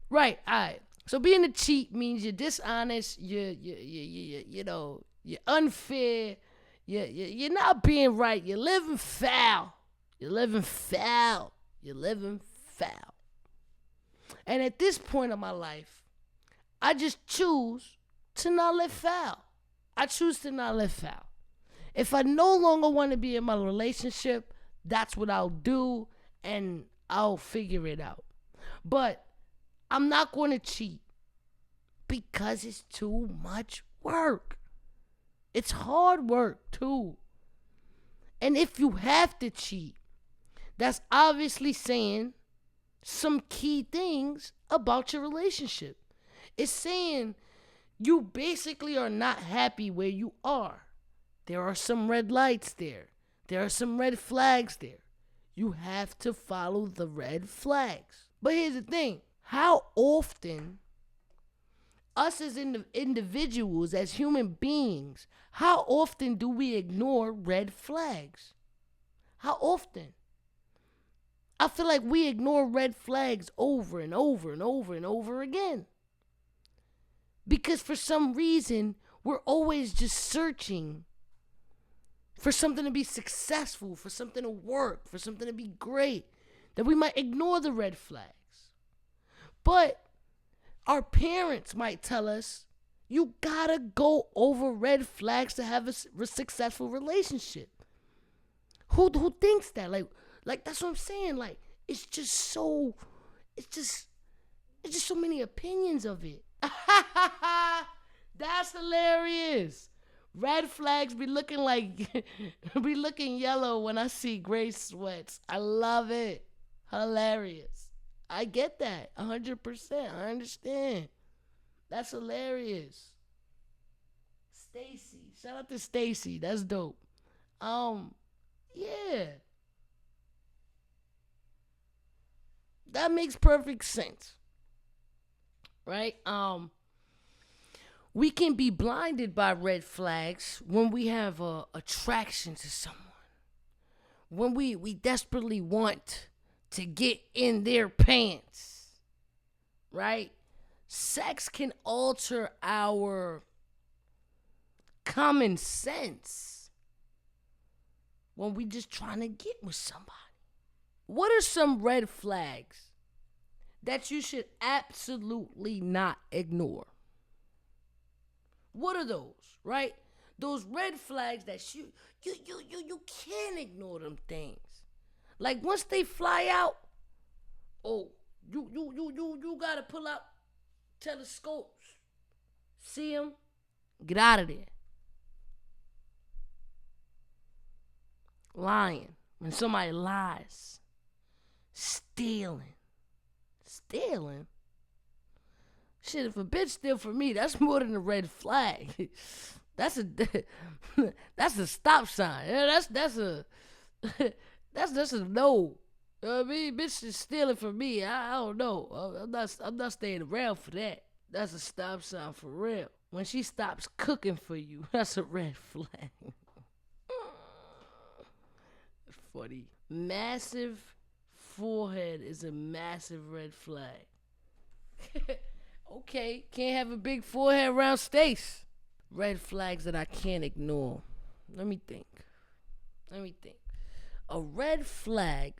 right, all right. So being a cheat means you're dishonest. You're unfair. You're not being right. You're living foul. You're living foul. You're living foul. And at this point of my life, I just choose to not live foul. I choose to not live foul. If I no longer want to be in my relationship, that's what I'll do, and I'll figure it out. But I'm not going to cheat because it's too much work. It's hard work, too. And if you have to cheat, that's obviously saying some key things about your relationship. It's saying you basically are not happy where you are. There are some red lights there. There are some red flags there. You have to follow the red flags. But here's the thing. How often, us as individuals, as human beings, how often do we ignore red flags? How often? I feel like we ignore red flags over and over and over and over again. Because for some reason, we're always just searching for something to be successful, for something to work, for something to be great, that we might ignore the red flags. But our parents might tell us, you gotta go over red flags to have a successful relationship. Who thinks that? Like that's what I'm saying. Like it's just so many opinions of it. That's hilarious. Red flags be looking yellow when I see gray sweats. I love it. Hilarious. I get that 100%. I understand. That's hilarious. Stacy. Shout out to Stacy. That's dope. Yeah. That makes perfect sense. Right? We can be blinded by red flags when we have a attraction to someone. When we desperately want to get in their pants. Right? Sex can alter our common sense when we just trying to get with somebody. What are some red flags that you should absolutely not ignore? What are those, right? Those red flags that you can't ignore them things. Like once they fly out, oh, you gotta pull out telescopes, see them, get out of there. Lying. When somebody lies. Stealing. Shit, if a bitch steal from me, that's more than a red flag. That's a stop sign. Yeah, that's a that's a no. You know what I mean? Bitch is stealing from me. I don't know. I'm not staying around for that. That's a stop sign for real. When she stops cooking for you, that's a red flag. Funny. Massive forehead is a massive red flag. Okay, can't have a big forehead around Stace. Red flags that I can't ignore. Let me think. A red flag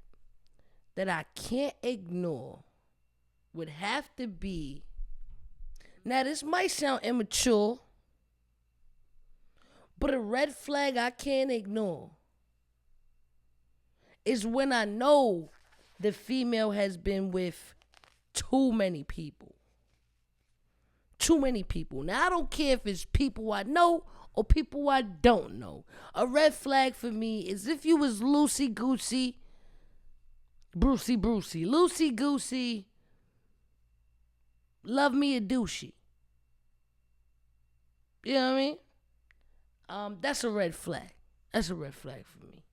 that I can't ignore would have to be. Now, this might sound immature, but a red flag I can't ignore is when I know the female has been with too many people. Now, I don't care if it's people I know or people I don't know. A red flag for me is if you was loosey-goosey, loosey-goosey, love me a douchey. You know what I mean? That's a red flag. That's a red flag for me.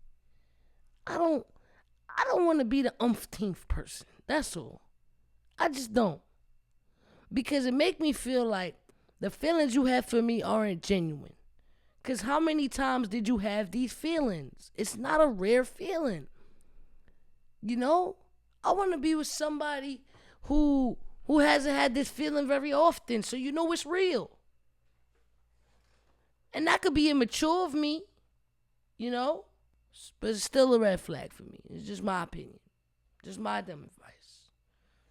I don't want to be the umpteenth person. That's all. I just don't. Because it make me feel like the feelings you have for me aren't genuine. Because how many times did you have these feelings? It's not a rare feeling. You know? I want to be with somebody who hasn't had this feeling very often, so you know it's real. And that could be immature of me, you know? But it's still a red flag for me. It's just my opinion. Just my dumb advice.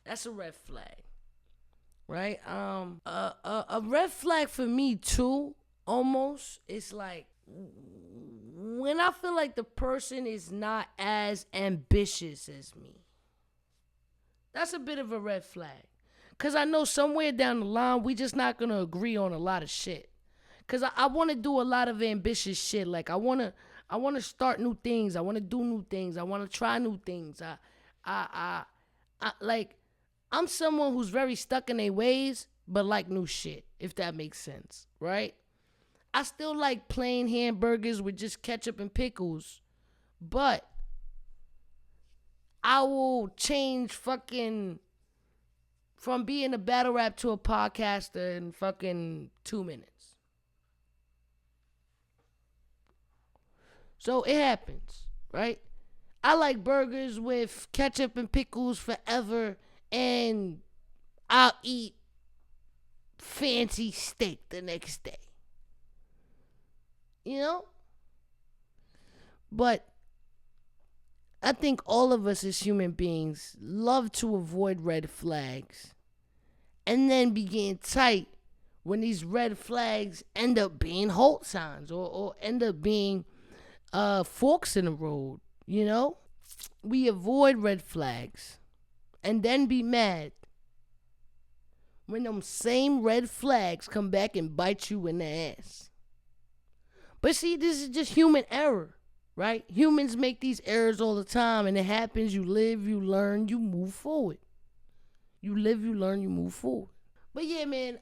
That's a red flag. Right? A red flag for me too, almost, it's like when I feel like the person is not as ambitious as me. That's a bit of a red flag. Cause I know somewhere down the line we just not gonna agree on a lot of shit. Cause I wanna do a lot of ambitious shit. Like I wanna start new things. I wanna do new things. I wanna try new things. I like I'm someone who's very stuck in their ways, but like new shit, if that makes sense, right? I still like plain hamburgers with just ketchup and pickles, but I will change fucking from being a battle rap to a podcaster in fucking 2 minutes. So it happens, right? I like burgers with ketchup and pickles forever, and I'll eat fancy steak the next day. You know? But I think all of us as human beings love to avoid red flags and then begin tight when these red flags end up being halt signs or end up being forks in the road, you know? We avoid red flags and then be mad when them same red flags come back and bite you in the ass. But see, this is just human error, right? Humans make these errors all the time, and it happens. You live, you learn, you move forward. You live, you learn, you move forward. But yeah, man,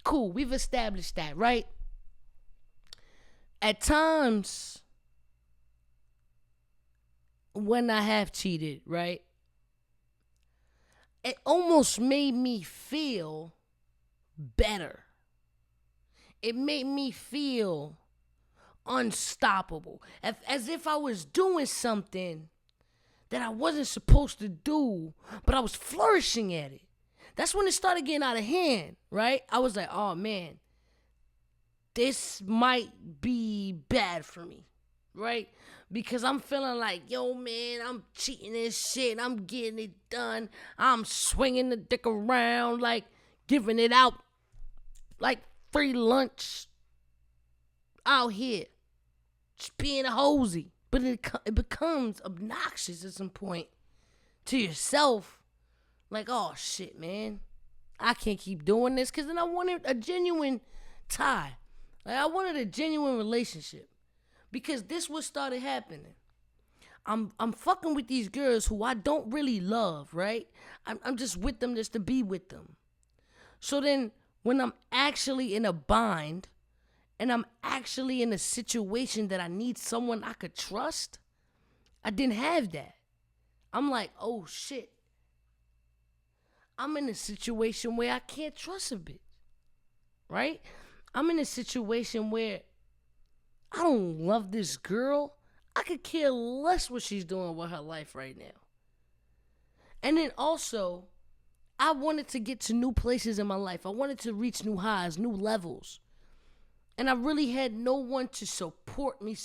cool. We've established that, right? At times, when I have cheated, right, it almost made me feel better. It made me feel unstoppable. As if I was doing something that I wasn't supposed to do, but I was flourishing at it. That's when it started getting out of hand, right? I was like, oh man, this might be bad for me, right? because I'm feeling like, yo, man, I'm cheating and shit. I'm getting it done. I'm swinging the dick around, like giving it out like free lunch out here. Just being a hosey. But it becomes obnoxious at some point to yourself. Like, oh, shit, man. I can't keep doing this, because then I wanted a genuine tie. Like, I wanted a genuine relationship. Because this what started happening. I'm fucking with these girls who I don't really love, right? I'm just with them just to be with them. So then when I'm actually in a bind and I'm actually in a situation that I need someone I could trust, I didn't have that. I'm like, oh shit. I'm in a situation where I can't trust a bitch, right? I'm in a situation where I don't love this girl. I could care less what she's doing with her life right now. And then also, I wanted to get to new places in my life. I wanted to reach new highs, new levels. And I really had no one to support me.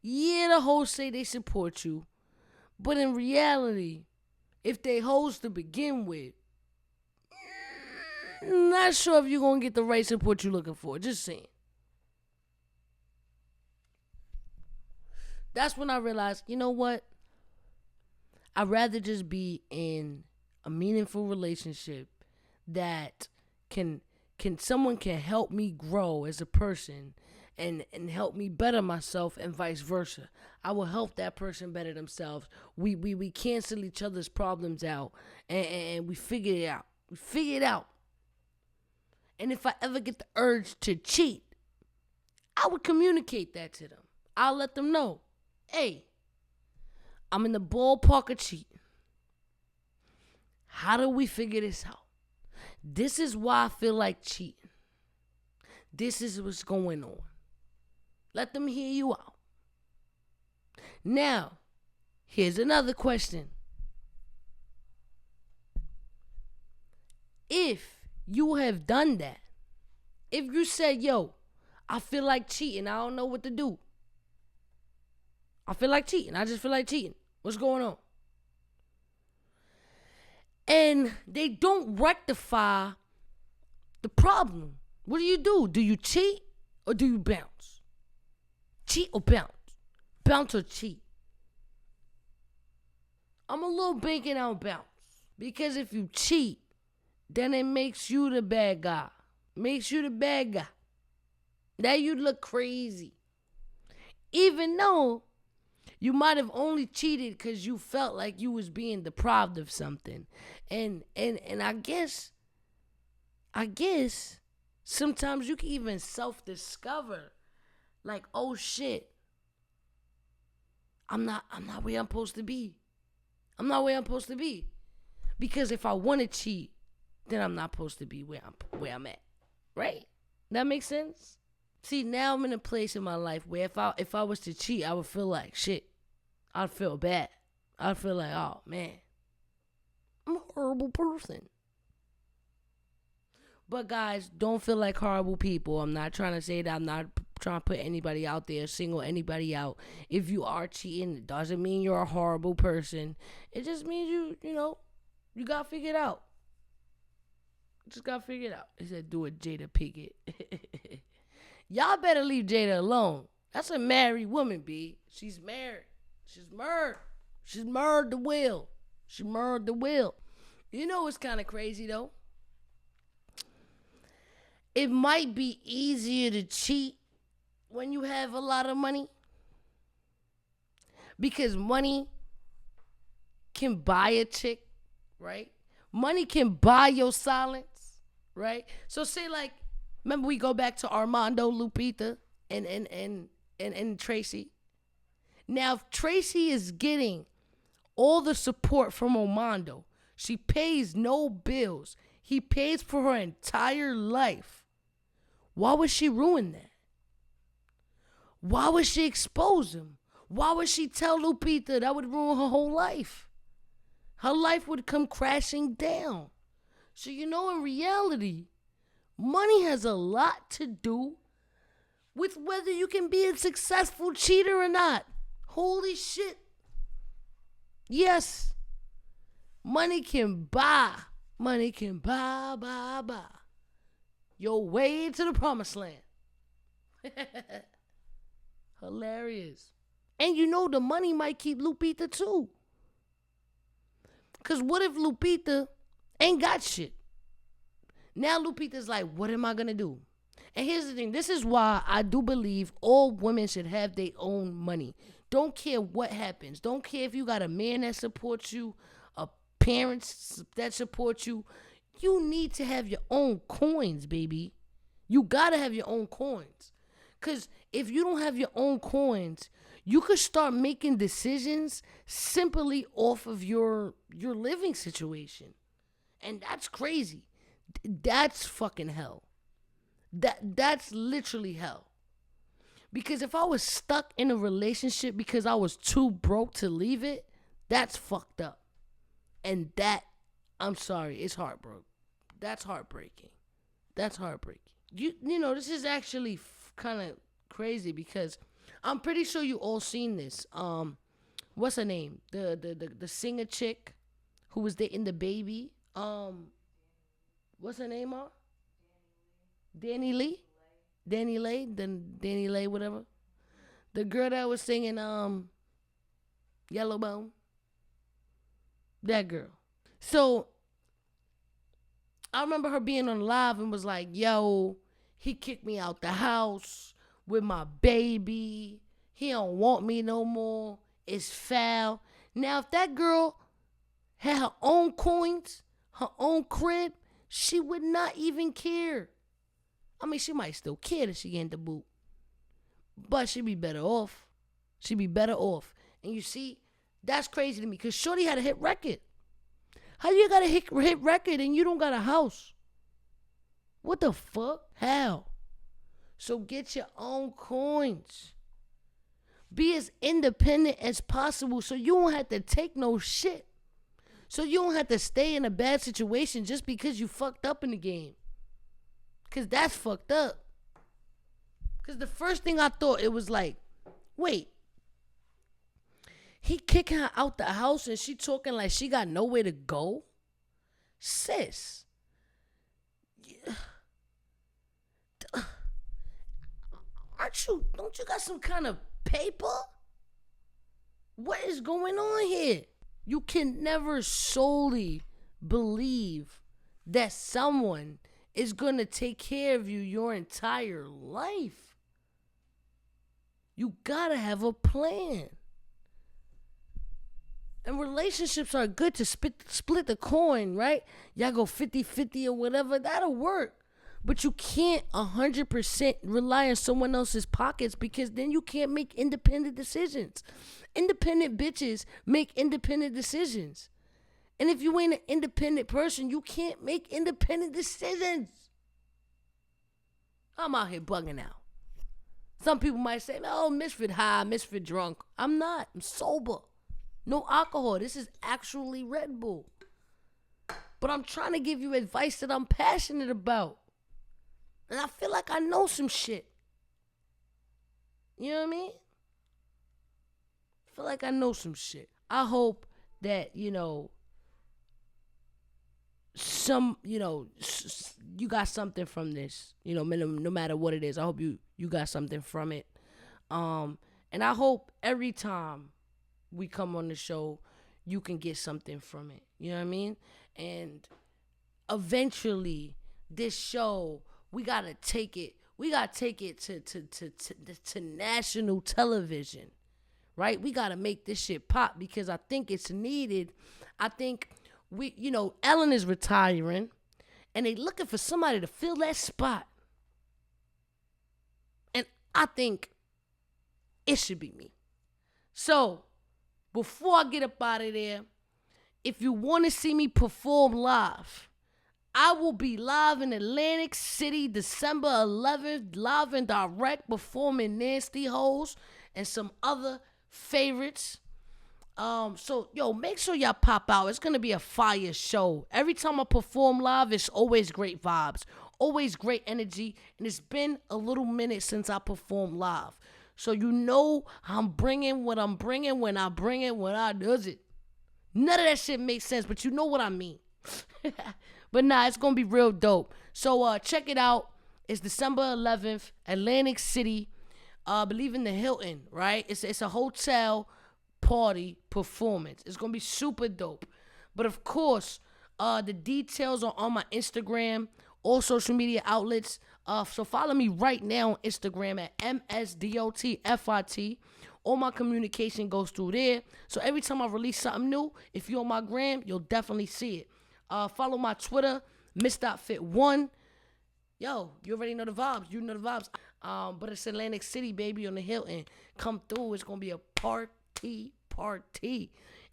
Yeah, the hoes say they support you. But in reality, if they hoes to begin with, not sure if you're going to get the right support you're looking for. Just saying. That's when I realized, you know what? I'd rather just be in a meaningful relationship that someone can help me grow as a person and help me better myself, and vice versa. I will help that person better themselves. We cancel each other's problems out, and we figure it out. We figure it out. And if I ever get the urge to cheat, I would communicate that to them. I'll let them know, hey, I'm in the ballpark of cheating. How do we figure this out? This is why I feel like cheating. This is what's going on. Let them hear you out. Now, here's another question. If you have done that, if you said, yo, I feel like cheating, I don't know what to do. I feel like cheating. I just feel like cheating. What's going on? And they don't rectify the problem. What do? Do you cheat or do you bounce? Cheat or bounce? Bounce or cheat? I'm a little banking on bounce. Because if you cheat, then it makes you the bad guy. Makes you the bad guy. Now you look crazy. Even though you might have only cheated because you felt like you was being deprived of something. And I guess sometimes you can even self-discover, like, oh shit, I'm not where I'm supposed to be. I'm not where I'm supposed to be. Because if I want to cheat, then I'm not supposed to be where I'm at. Right? That makes sense? See, now I'm in a place in my life where if I was to cheat, I would feel like shit. I'd feel bad. I'd feel like, oh man, I'm a horrible person. But guys, don't feel like horrible people. I'm not trying to say that. I'm not trying to put anybody out there, single anybody out. If you are cheating, it doesn't mean you're a horrible person. It just means you got to figure it out. Just got to figure it out. He said, do it, Jada Pinkett. Y'all better leave Jada alone. That's a married woman, B. She's married. She's murdered. She's murdered the will. She murdered the will. You know what's kind of crazy, though? It might be easier to cheat when you have a lot of money. Because money can buy a chick, right? Money can buy your silence, right? So say like, remember we go back to Armando, Lupita, and Tracy. Now, if Tracy is getting all the support from Armando, she pays no bills. He pays for her entire life. Why would she ruin that? Why would she expose him? Why would she tell Lupita that would ruin her whole life? Her life would come crashing down. So in reality, money has a lot to do with whether you can be a successful cheater or not. Holy shit. Yes. Money can buy. Money can buy your way to the promised land. Hilarious. And you know the money might keep Lupita too. Because what if Lupita ain't got shit? Now Lupita's like, what am I going to do? And here's the thing. This is why I do believe all women should have their own money. Don't care what happens. Don't care if you got a man that supports you, a parents that support you. You need to have your own coins, baby. You got to have your own coins. Because if you don't have your own coins, you could start making decisions simply off of your living situation. And that's crazy. That's fucking hell. That's literally hell. Because if I was stuck in a relationship because I was too broke to leave it, that's fucked up. And that, I'm sorry, it's heartbroken. That's heartbreaking. That's heartbreaking. You know, this is actually kind of crazy because I'm pretty sure you all seen this. What's her name? The singer chick who was dating the baby. What's her name? Danny Lee, whatever. The girl that was singing Yellowbone. That girl. So I remember her being on live and was like, yo, he kicked me out the house with my baby. He don't want me no more. It's foul. Now, if that girl had her own coins, her own crib, she would not even care. I mean, she might still care that she ain't the boot. But she'd be better off. She'd be better off. And you see, that's crazy to me because Shorty had a hit record. How you got a hit record and you don't got a house? What the fuck? How? So get your own coins. Be as independent as possible so you don't have to take no shit. So you don't have to stay in a bad situation just because you fucked up in the game. Because that's fucked up. Because the first thing I thought, it was like, wait. He kicking her out the house and she talking like she got nowhere to go? Sis. Don't you got some kind of paper? What is going on here? You can never solely believe that someone is going to take care of you your entire life. You got to have a plan. And relationships are good to split the coin, right? Y'all go 50-50 or whatever. That'll work. But you can't 100% rely on someone else's pockets because then you can't make independent decisions. Independent bitches make independent decisions. And if you ain't an independent person, you can't make independent decisions. I'm out here bugging out. Some people might say, oh, Ms.Fit high, Ms.Fit drunk. I'm not. I'm sober. No alcohol. This is actually Red Bull. But I'm trying to give you advice that I'm passionate about. And I feel like I know some shit. You know what I mean? I feel like I know some shit. I hope that, you got something from this. No matter what it is. I hope you got something from it. And I hope every time we come on the show, you can get something from it. You know what I mean? And eventually, this show, we gotta take it to national television, right? We gotta make this shit pop because I think it's needed. I think Ellen is retiring, and they looking for somebody to fill that spot. And I think it should be me. So, before I get up out of there, if you want to see me perform live, I will be live in Atlantic City December 11th, live and direct, performing Nasty Hoes and some other favorites. So make sure y'all pop out. It's going to be a fire show. Every time I perform live, it's always great vibes. always great energy, and it's been a little minute since I performed live. So you know I'm bringing what I'm bringing when I bring it, when I does it. None of that shit makes sense, but you know what I mean. But nah, it's going to be real dope. So check it out. It's December 11th, Atlantic City. I believe in the Hilton, right? It's a hotel party performance. It's going to be super dope. But of course, the details are on my Instagram, all social media outlets. So follow me right now on Instagram at MsDotFit. All my communication goes through there. So every time I release something new, if you're on my gram, you'll definitely see it. Follow my Twitter, Ms.Fit1. Yo, you already know the vibes. You know the vibes. But it's Atlantic City, baby, on the Hilton. Come through. It's going to be a party.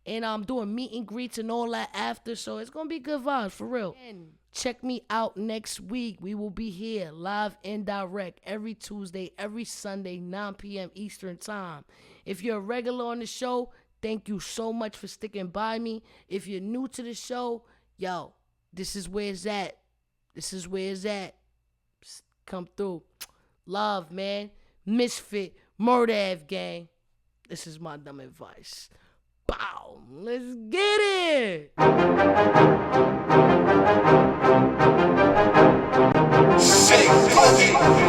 And I'm doing meet and greets and all that after. So it's going to be good vibes, for real. And check me out next week. We will be here live and direct every Tuesday, every Sunday, 9 p.m. Eastern time. If you're a regular on the show, thank you so much for sticking by me. If you're new to the show, yo, this is where it's at. Come through. Love, man. Misfit, Murdav gang. This is my dumb advice. Bow. Let's get it.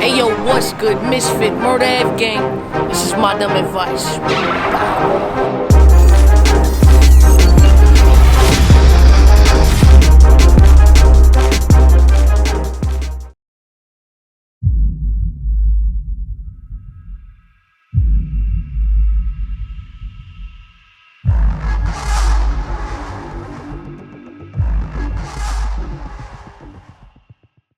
Hey, yo, what's good? Misfit, Murdav gang. This is my dumb advice. Bow.